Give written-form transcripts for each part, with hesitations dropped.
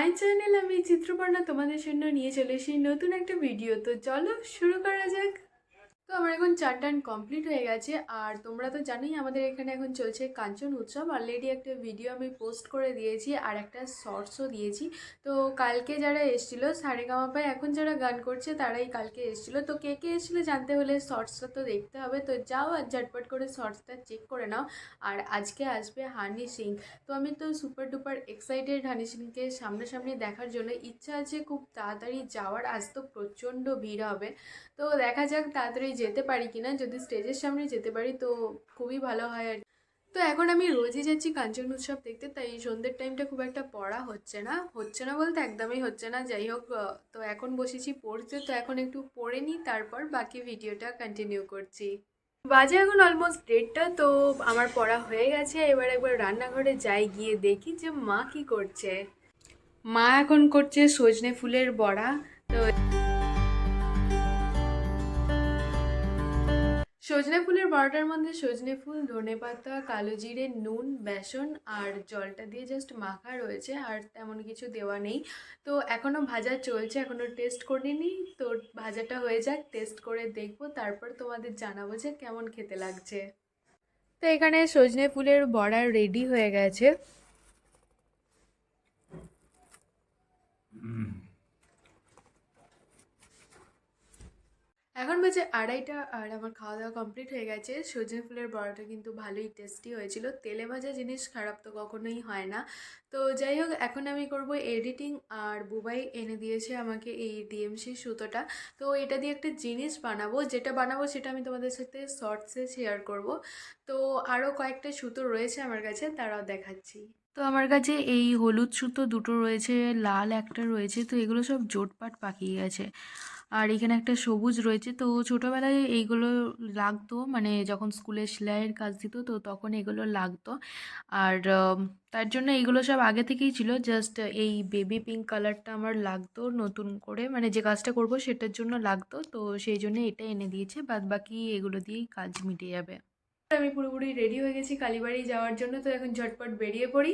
My channel আমি চিত্রপর্ণা তোমাদের জন্য নিয়ে চলে এসেছি নতুন একটা ভিডিও। তো চলো শুরু করা যাক। তো আমার এখন চান টান কমপ্লিট হয়ে গেছে, আর তোমরা তো জানোই আমাদের এখানে এখন চলছে কাঞ্চন উৎসব। অলরেডি একটা ভিডিও আমি পোস্ট করে দিয়েছি আর একটা শর্টসও দিয়েছি। তো কালকে যারা এসেছিলো সারেগামাপায় এখন যারা গান করছে তারাই কালকে এসেছিলো। তো কে কে এসেছিলো জানতে হলে শর্টসটা তো দেখতে হবে। তো যাও আর ঝটপট করে শর্টসটা চেক করে নাও। আর আজকে আসবে হানি সিং। তো আমি তো সুপার ডুপার এক্সাইটেড হানি সিংকে সামনাসামনি দেখার জন্য। ইচ্ছা আছে খুব তাড়াতাড়ি যাওয়ার, আজ তো প্রচণ্ড ভিড় হবে। তো দেখা যাক তাড়াতাড়ি যেতে পারি কিনা। যদি স্টেজের সামনে যেতে পারি তো খুবই ভালো হয় আর। তো এখন আমি রোজই যাচ্ছি কাঞ্চন উৎসব দেখতে, তাই সন্ধ্যের টাইমটা খুব একটা পড়া হচ্ছে না বলতে একদমই হচ্ছে না। যাই হোক, তো এখন বসেছি পড়তে, তো এখন একটু পড়ে নিই, তারপর বাকি ভিডিওটা কন্টিনিউ করছি। বাজে এখন অলমোস্ট 1:30। তো আমার পড়া হয়ে গেছে, এবার একবার রান্নাঘরে যাই, গিয়ে দেখি যে মা কি করছে। মা এখন করছে সজনে ফুলের বড়া। তো সজনে ফুলের বড়াটার মধ্যে সজনে ফুল, ধনেপাতা, কালো জিরে, নুন, বেসন আর জলটা দিয়ে জাস্ট মাখা রয়েছে, আর তেমন কিছু দেওয়া নেই। তো এখনও ভাজা চলছে, এখনও টেস্ট করিনি। তো ভাজাটা হয়ে যাক, টেস্ট করে দেখবো, তারপর তোমাদের জানাবো যে কেমন খেতে লাগছে। তো এখানে সজনে ফুলের বড়া রেডি হয়ে গেছে। এখন বাজে 2:30 আর আমার খাওয়া দাওয়া কমপ্লিট হয়ে গেছে। সজনে ফুলের বড়াটা কিন্তু ভালোই টেস্টি হয়েছিল। তেলে ভাজা জিনিস খারাপ তো কখনোই হয় না। তো যাই হোক, এখন আমি করব এডিটিং। আর বুবাই এনে দিয়েছে আমাকে এই ডিএমসি সুতোটা। তো এটা দিয়ে একটা জিনিস বানাবো, যেটা বানাবো সেটা আমি তোমাদের সাথে শর্টসে শেয়ার করব। তো আরও কয়েকটা সুতো রয়েছে আমার কাছে, তারাও দেখাচ্ছি। তো আমার কাছে এই হলুদ সুতো দুটো রয়েছে, লাল একটা রয়েছে। তো এগুলো সব জোটপাট পাকিয়ে গেছে। আর এখানে একটা সবুজ রয়েছে। তো ছোটোবেলায় এইগুলো লাগতো, মানে যখন স্কুলে সেলাইয়ের কাজ দিত তো তখন এগুলো লাগতো। আর তার জন্য এইগুলো সব আগে থেকেই ছিল। জাস্ট এই বেবি পিঙ্ক কালারটা আমার লাগতো নতুন করে, মানে যে কাজটা করব সেটার জন্য লাগতো। তো সেই জন্য এটা এনে দিয়েছে, বাদ বাকি এগুলো দিয়েই কাজ মিটে যাবে। আমি পুরোপুরি রেডি হয়ে গেছি কালীবাড়ি যাওয়ার জন্য। তো এখন ঝটপট বেরিয়ে পড়ি।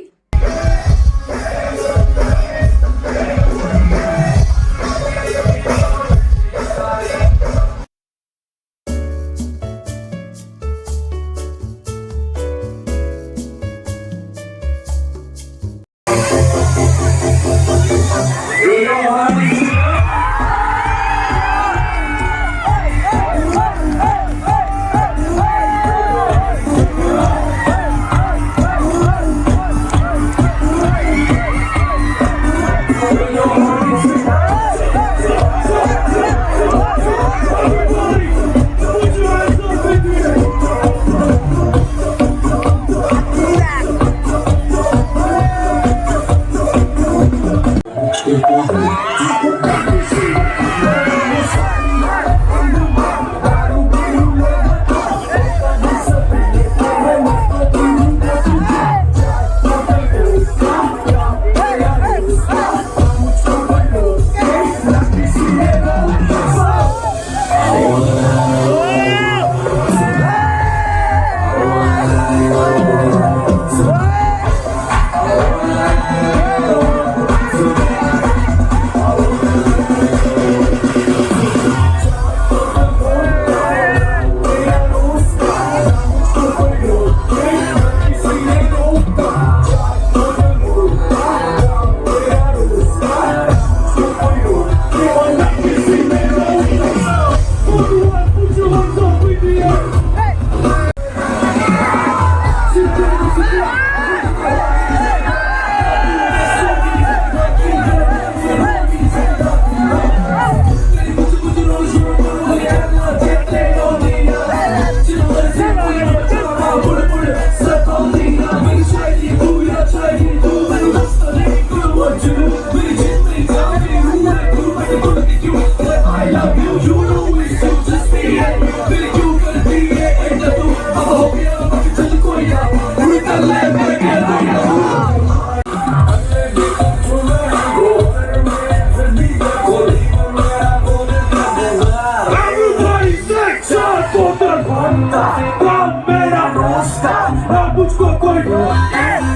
Muchko koydu,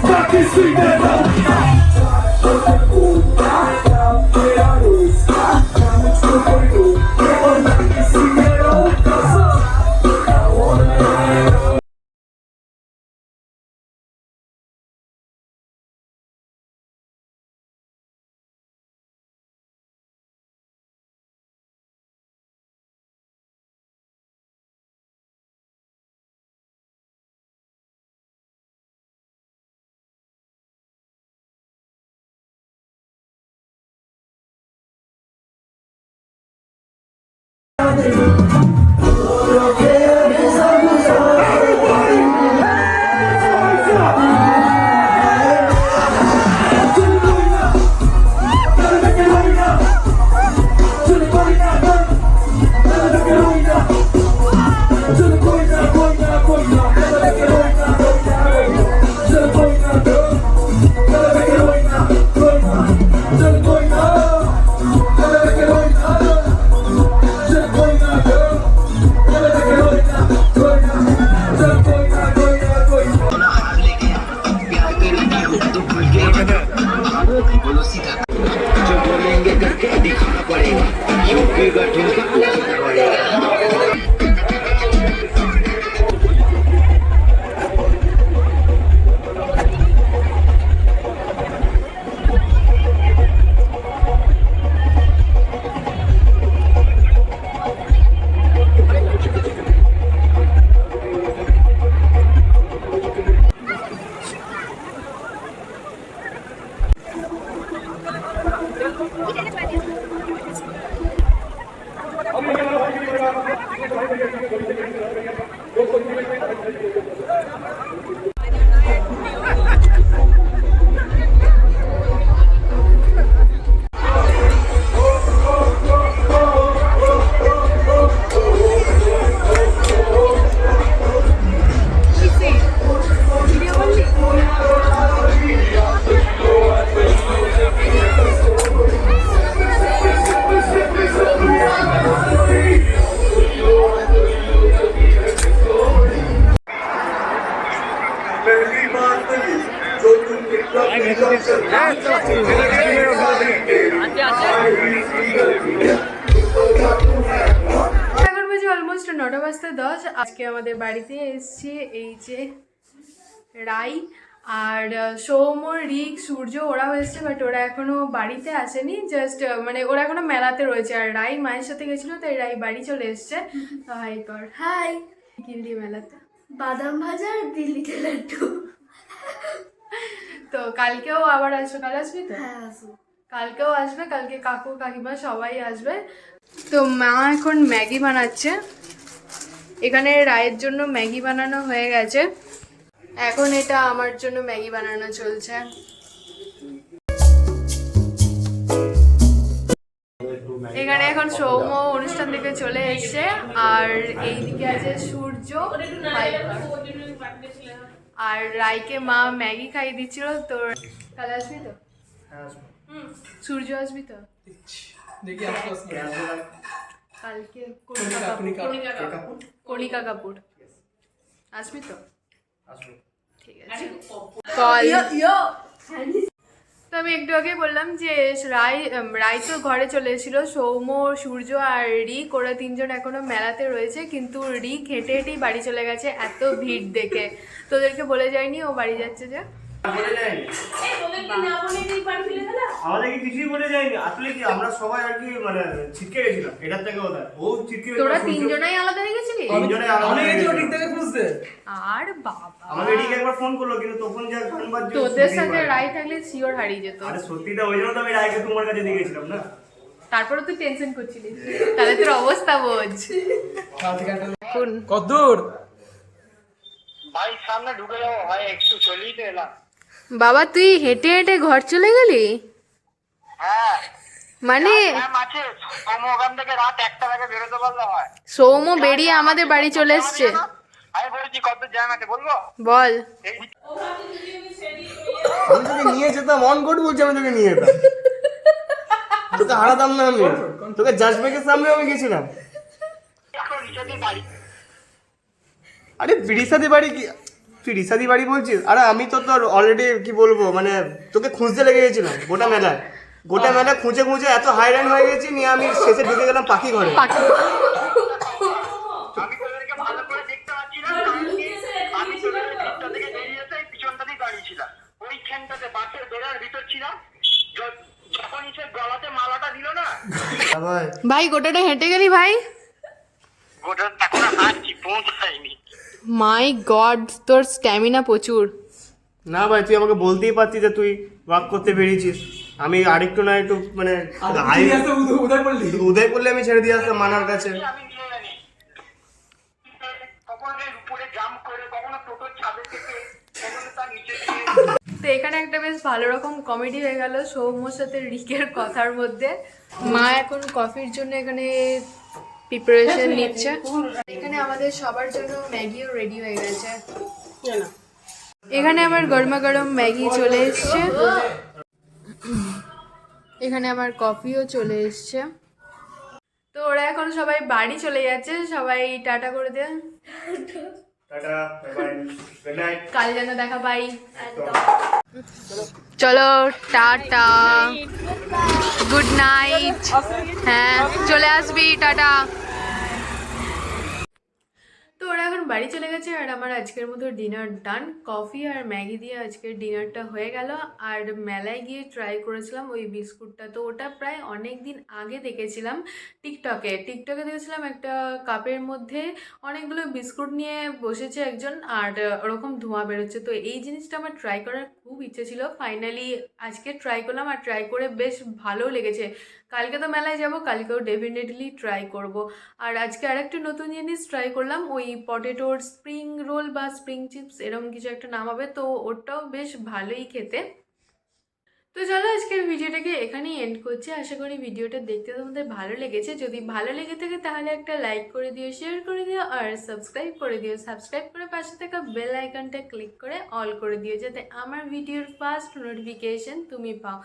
taki suyde এখন বাজে অলমোস্ট 9:10। আজকে আমাদের বাড়িতে এসছে এই যে রাই আর সৌম, রিক, সূর্য, ওরাও এসছে, বাট ওরা এখনো বাড়িতে আসেনি। জাস্ট মানে ওরা এখনো মেলাতে রয়েছে। আর রাই মায়ের সাথে গেছিল, তাই রাই বাড়ি চলে এসছে। তো হাই কর। হাই। কিনলি মেলাতে? বাদাম ভাজা আর দিল্লিতে লাড্ডু। তো কালকেও আবার আসবে। কাল আসবি তো? হ্যাঁ আসবো। কালকেও আসবে, কালকে কাকু কাকিমা সবাই আসবে। তো মা এখন ম্যাগি বানাচ্ছে। এখানে রায়ের জন্য ম্যাগি বানানো হয়ে গেছে, এখন এটা আমার জন্য ম্যাগি বানানো চলছে। এখানে এখন সৌম্য অনুষ্ঠান থেকে চলে এসছে, আর এইদিকে আছে সূর্য, আর রাইকে মা ম্যাগি খাইয়ে দিচ্ছিল। তো কাল আসবি তো? সূর্য আসবি তো? কালকে কণিকা কাপুর আসবি তো? ঠিক আছে। তো আমি একটু আগে বললাম যে রাই তো ঘরে চলে এসেছিল। সৌম্য, সূর্য আর রিক ওরা তিনজন এখনো মেলাতে রয়েছে, কিন্তু রিক হেঁটে হেঁটেই বাড়ি চলে গেছে এত ভিড় দেখে। তোদেরকে বলে যায়নি ও বাড়ি যাচ্ছে যে? আমাদের কি কিছুই বলে যায়নি। আসলে কি আমরা সবাই আর কি মানে ছিটকে গেছিলাম এটার থেকে ওটা ও ছিটকে গেছিল। তোরা তিনজনাই আলাদা হয়ে গেছিলি? তিনজনে আলাদা হয়ে গেছিল। আর বাবা, আমাকে এদিকে একবার ফোন করলো, কিন্তু তখন যা গান বাজছে তোদের সাথে রাই থাকলে শিওর হারিয়ে যেত। আরে সত্যিটা ওই জন্য তো আমি রায়কে তোমার কাছে দিয়ে গেছিলাম না। তারপরে তুই টেনশন করছিলিস, তাহলে তোর অবস্থা বোঝ। কতদূর ভাই সামনে ঢুকে যাবো ভাই, একটু চলেই তো এলাম। বাবা তুই হেঁটে হেঁটে ঘর চলে গেলি? হ্যাঁ মানে আছে ওখান থেকে রাত 1টা থেকে বেরোতে পারলে হয়। সৌম্য বেরিয়ে আমাদের বাড়ি চলে এসছে। আমি বলেছি কত জ্যাম আছে বলবো? বল। আমি তোকে নিয়ে যেতাম, অন কোড বলছি, আমি তোকে নিয়ে যেতাম, তোকে হারাতাম না আমি, তোকে জাজবেকের সামনে আমি গেছিলাম। আরে রিসাদি বাড়ি কি, তুই রিসাদি বাড়ি বলছিস? আরে আমি তো তোর অলরেডি কি বলবো মানে তোকে খুঁজতে লেগে গেছিলাম গোটা মেলা খুঁজে খুঁজে এত হাইরান হয়ে গেছি, নিয়ে আমি শেষে ঢুকে গেলাম পাখি ঘরে। আমি তোদেরকে ভালো করে দেখতে পাচ্ছি না, আমি তোদের ভিতর থেকে বেরিয়ে এসে পিছনটাতেই দাঁড়িয়েছিলাম। ওইখানটাতে বাসের বেড়ার ভিতর ছিলাম, যখন সে গলাতে মালাটা দিল না ভাই গোটাটা হেঁটে গেলি ভাই? গোটা এখন হাঁটছি, পৌঁছায়নি। মাই গড, তোর স্ট্যামিনা প্রচুর। না ভাই তুই আমাকে বলতেই পারছিস যে তুই ওয়াক করতে বেরিয়েছিস, আমি আরেকটু না একটু মানে উদয় করলে আমি ছেড়ে দিয়ে আসতাম মানার কাছে। আমি নিয়ে জানি কখনো উপরে জাম্প করে, কখনো টোটোর ছাদে থেকে, কখনো তার নিচে দিয়ে। তো এখানে একটা বেশ ভালো রকম কমেডি হয়ে গেল সৌম্যর সাথে রিকের কথার মধ্যে। মা এখন কফির জন্য এখানে প্রিপারেশন নিচ্ছে। এখানে আমাদের সবার জন্য ম্যাগিও রেডি হয়ে গেছে। এখানে আমার গরমা গরম ম্যাগি চলে এসছে, এখানে আমার কফিও চলে এসছে। তো ওরা এখন সবাই বাড়ি চলে যাচ্ছে, সবাই টাটা করে দে। Tata, bye bye, good night. কাল যেন দেখা পাই। চলো টাটা, গুড নাইট। হ্যাঁ চলে আসবি, টাটা। তো ওরা এখন বাড়ি চলে গেছে, আর আমার আজকের মতো ডিনার ডান। কফি আর ম্যাগি দিয়ে আজকের ডিনারটা হয়ে গেল। আর মেলায় গিয়ে ট্রাই করেছিলাম ওই বিস্কুটটা, তো ওটা প্রায় অনেক দিন আগে দেখেছিলাম টিকটকে দেখেছিলাম একটা কাপের মধ্যে অনেকগুলো বিস্কুট নিয়ে বসেছে একজন, আর ওরকম ধোঁয়া বেরোচ্ছে। তো এই জিনিসটা আমার ট্রাই করার খুব ইচ্ছে ছিল, ফাইনালি আজকে ট্রাই করলাম, আর ট্রাই করে বেশ ভালো লেগেছে। কালকে তো মেলায় যাব, কালকেও ডেফিনেটলি ট্রাই করব। আর আজকে আরেকটা নতুন জিনিস ট্রাই করলাম, ওই পটেটোর স্প্রিং রোল বা স্প্রিং চিপস এরকম কিছু একটা নাম হবে, তো ওটাও বেশ ভালোই খেতে। তো চলো আজকের ভিডিওটাকে এখানেই এন্ড করছি। আশা করি ভিডিওটা দেখতে তোমাদের ভালো লেগেছে। যদি ভালো লেগে থাকে তাহলে একটা লাইক করে দিও, শেয়ার করে দিও, আর সাবস্ক্রাইব করে দিও। সাবস্ক্রাইব করে পাশে থাকা বেল আইকনটা ক্লিক করে অল করে দিও, যাতে আমার ভিডিওর ফার্স্ট নোটিফিকেশন তুমি পাও।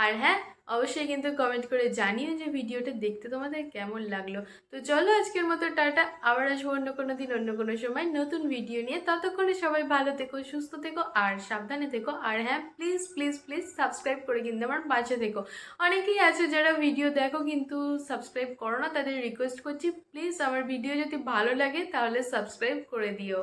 আর হ্যাঁ, অবশ্যই কিন্তু কমেন্ট করে জানিও যে ভিডিওটা দেখতে তোমাদের কেমন লাগলো। তো চলো আজকের মতো টাটা, আবার আসবো অন্য কোনো দিন অন্য কোনো সময় নতুন ভিডিও নিয়ে। ততক্ষণে সবাই ভালো থেকো, সুস্থ থেকো, আর সাবধানে থেকো। আর হ্যাঁ, please please please subscribe subscribe করে কিন্তু আমার পাশে থেকো। অনেকেই আছে যারা ভিডিও দেখো কিন্তু সাবস্ক্রাইব করো না, তাদের রিকোয়েস্ট করছি প্লিজ আমার ভিডিও যদি ভালো লাগে তাহলে সাবস্ক্রাইব করে দিও।